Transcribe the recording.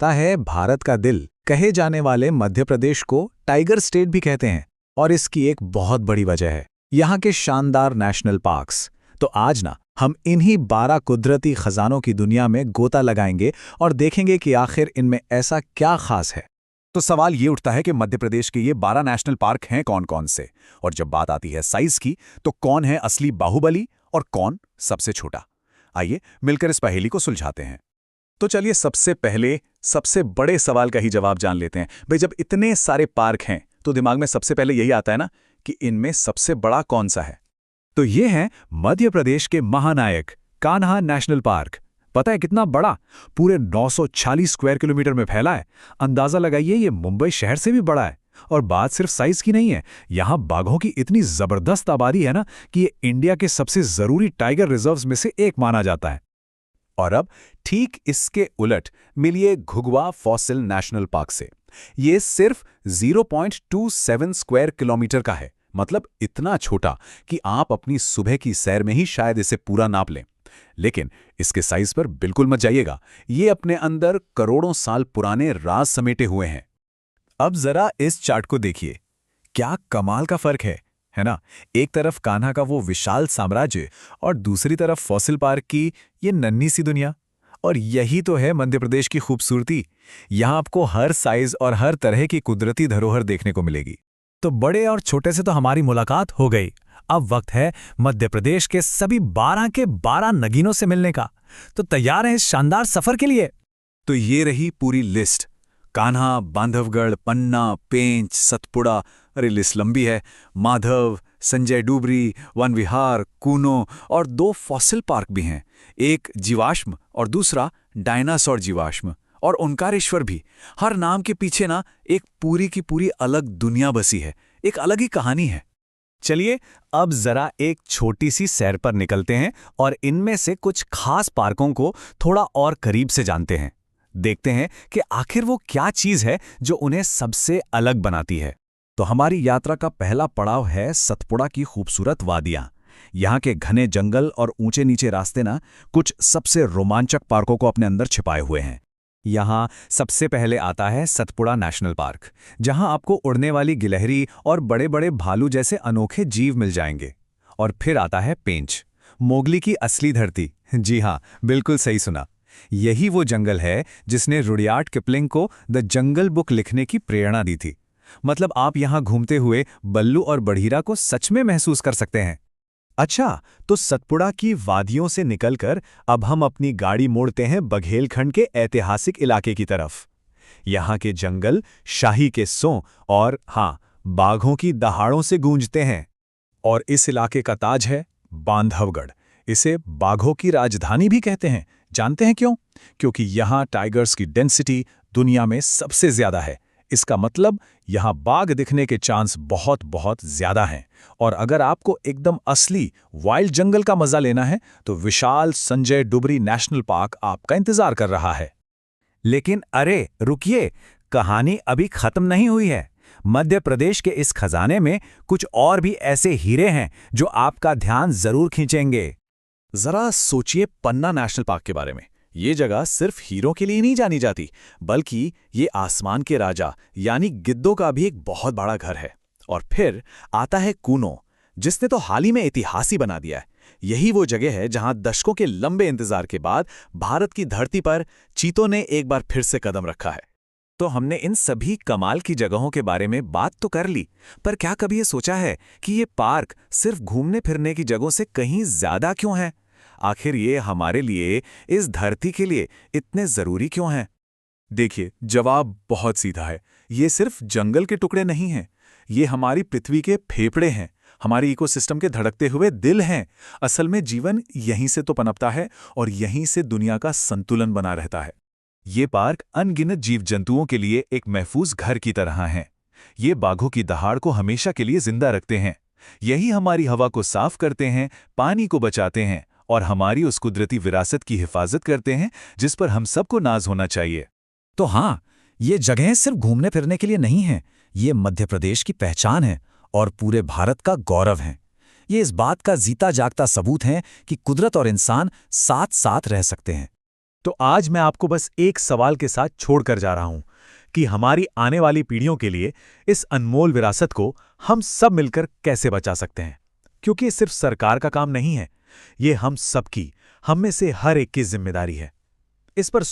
पता है, भारत का दिल कहे जाने वाले मध्य प्रदेश को टाइगर स्टेट भी कहते हैं। और इसकी एक बहुत बड़ी वजह है यहाँ के शानदार नेशनल पार्क्स। तो आज ना हम इन्हीं 12 कुदरती खजानों की दुनिया में गोता लगाएंगे और देखेंगे कि आखिर इनमें ऐसा क्या खास है। तो सवाल ये उठता है कि मध्य प्रदेश के ये 12 नेशनल पार्क हैं कौन कौन से, और जब बात आती है साइज की तो कौन है असली बाहुबली और कौन सबसे छोटा। आइए मिलकर इस पहेली को सुलझाते हैं। तो चलिए सबसे पहले सबसे बड़े सवाल का ही जवाब जान लेते हैं। भाई, जब इतने सारे पार्क हैं तो दिमाग में सबसे पहले यही आता है ना कि इनमें सबसे बड़ा कौन सा है। तो ये है मध्य प्रदेश के महानायक कान्हा नेशनल पार्क। पता है कितना बड़ा? पूरे 946 स्क्वायर किलोमीटर में फैला है। अंदाजा लगाइए, ये मुंबई शहर से भी बड़ा है। और बात सिर्फ साइज की नहीं है, यहाँ बाघों की इतनी जबरदस्त आबादी है ना कि ये इंडिया के सबसे जरूरी टाइगर रिजर्व्स में से एक माना जाता है। और अब ठीक इसके उलट मिलिए घुघवा फॉसिल नेशनल पार्क से। ये सिर्फ 0.27 स्क्वायर किलोमीटर का है, मतलब इतना छोटा कि आप अपनी सुबह की सैर में ही शायद इसे पूरा नाप लें। लेकिन इसके साइज पर बिल्कुल मत जाइएगा, ये अपने अंदर करोड़ों साल पुराने राज समेटे हुए हैं। अब जरा इस चार्ट को देखिए, क्या कमाल का फर्क है ना? एक तरफ कान्हा का वो विशाल साम्राज्य और दूसरी तरफ फॉसिल पार्क की ये नन्ही सी दुनिया। और यही तो है मध्य प्रदेश की खूबसूरती। यहाँ आपको हर साइज और हर तरह की कुदरती धरोहर देखने को मिलेगी। तो बड़े और छोटे से तो हमारी मुलाकात हो गई। अब वक्त है मध्य प्रदेश के सभी 12 के 12 नगीनों से मिलने का। तो तैयार हैं इस शानदार सफर के लिए? तो ये रही पूरी लिस्ट। कान्हा, बांधवगढ़, पन्ना, पेंच, सतपुड़ा, अरे लिस्ट लंबी है। माधव, संजय डूबरी, वन विहार, कूनो और 2 फॉसिल पार्क भी हैं। एक जीवाश्म और दूसरा डायनासोर जीवाश्म, और ओंकारेश्वर भी। हर नाम के पीछे ना एक पूरी की पूरी अलग दुनिया बसी है, एक अलग ही कहानी है। चलिए अब जरा एक छोटी सी सैर पर निकलते हैं और इनमें से कुछ खास पार्कों को थोड़ा और करीब से जानते हैं। देखते हैं कि आखिर वो क्या चीज है जो उन्हें सबसे अलग बनाती है। तो हमारी यात्रा का पहला पड़ाव है सतपुड़ा की खूबसूरत वादियां। यहाँ के घने जंगल और ऊंचे नीचे रास्ते ना कुछ सबसे रोमांचक पार्कों को अपने अंदर छिपाए हुए हैं। यहाँ सबसे पहले आता है सतपुड़ा नेशनल पार्क, जहाँ आपको उड़ने वाली गिलहरी और बड़े बड़े भालू जैसे अनोखे जीव मिल जाएंगे। और फिर आता है पेंच, मोगली की असली धरती। जी हाँ, बिल्कुल सही सुना। यही वो जंगल है जिसने रुडयार्ड किपलिंग को द जंगल बुक लिखने की प्रेरणा दी थी। मतलब आप यहाँ घूमते हुए बल्लू और बघीरा को सच में महसूस कर सकते हैं। अच्छा, तो सतपुड़ा की वादियों से निकलकर अब हम अपनी गाड़ी मोड़ते हैं बघेलखंड के ऐतिहासिक इलाके की तरफ। यहाँ के जंगल शाही किस्सों और हाँ, बाघों की दहाड़ों से गूंजते हैं। और इस इलाके का ताज है बांधवगढ़। इसे बाघों की राजधानी भी कहते हैं। जानते हैं क्यों? क्योंकि यहाँ टाइगर्स की डेंसिटी दुनिया में सबसे ज्यादा है। इसका मतलब यहाँ बाघ दिखने के चांस बहुत बहुत ज्यादा हैं। और अगर आपको एकदम असली वाइल्ड जंगल का मजा लेना है तो विशाल संजय डुबरी नेशनल पार्क आपका इंतजार कर रहा है। लेकिन अरे रुकिए, कहानी अभी खत्म नहीं हुई है। मध्य प्रदेश के इस खजाने में कुछ और भी ऐसे हीरे हैं जो आपका ध्यान जरूर खींचेंगे। जरा सोचिए पन्ना नेशनल पार्क के बारे में। ये जगह सिर्फ हीरों के लिए नहीं जानी जाती, बल्कि ये आसमान के राजा यानी गिद्धों का भी एक बहुत बड़ा घर है। और फिर आता है कूनो, जिसने तो हाल ही में इतिहास ही बना दिया है। यही वो जगह है जहां दशकों के लंबे इंतजार के बाद भारत की धरती पर चीतों ने एक बार फिर से कदम रखा है। तो हमने इन सभी कमाल की जगहों के बारे में बात तो कर ली, पर क्या कभी ये सोचा है कि ये पार्क सिर्फ घूमने फिरने की जगहों से कहीं ज्यादा क्यों है? आखिर ये हमारे लिए, इस धरती के लिए इतने जरूरी क्यों हैं? देखिए, जवाब बहुत सीधा है। ये सिर्फ जंगल के टुकड़े नहीं हैं, ये हमारी पृथ्वी के फेफड़े हैं, हमारी इकोसिस्टम के धड़कते हुए दिल हैं। असल में जीवन यहीं से तो पनपता है और यहीं से दुनिया का संतुलन बना रहता है। ये पार्क अनगिनत जीव जंतुओं के लिए एक महफूज घर की तरह हैं। ये बाघों की दहाड़ को हमेशा के लिए जिंदा रखते हैं। यही हमारी हवा को साफ करते हैं, पानी को बचाते हैं और हमारी उस कुदरती विरासत की हिफाजत करते हैं जिस पर हम सबको नाज होना चाहिए। तो हाँ, ये जगहें सिर्फ घूमने फिरने के लिए नहीं हैं, ये मध्य प्रदेश की पहचान है और पूरे भारत का गौरव है। ये इस बात का जीता जागता सबूत है कि कुदरत और इंसान साथ साथ रह सकते हैं। तो आज मैं आपको बस एक सवाल के साथ छोड़कर जा रहा हूं कि हमारी आने वाली पीढ़ियों के लिए इस अनमोल विरासत को हम सब मिलकर कैसे बचा सकते हैं। क्योंकि ये सिर्फ सरकार का काम नहीं है, ये हम सबकी, हम में से हर एक की जिम्मेदारी है। इस पर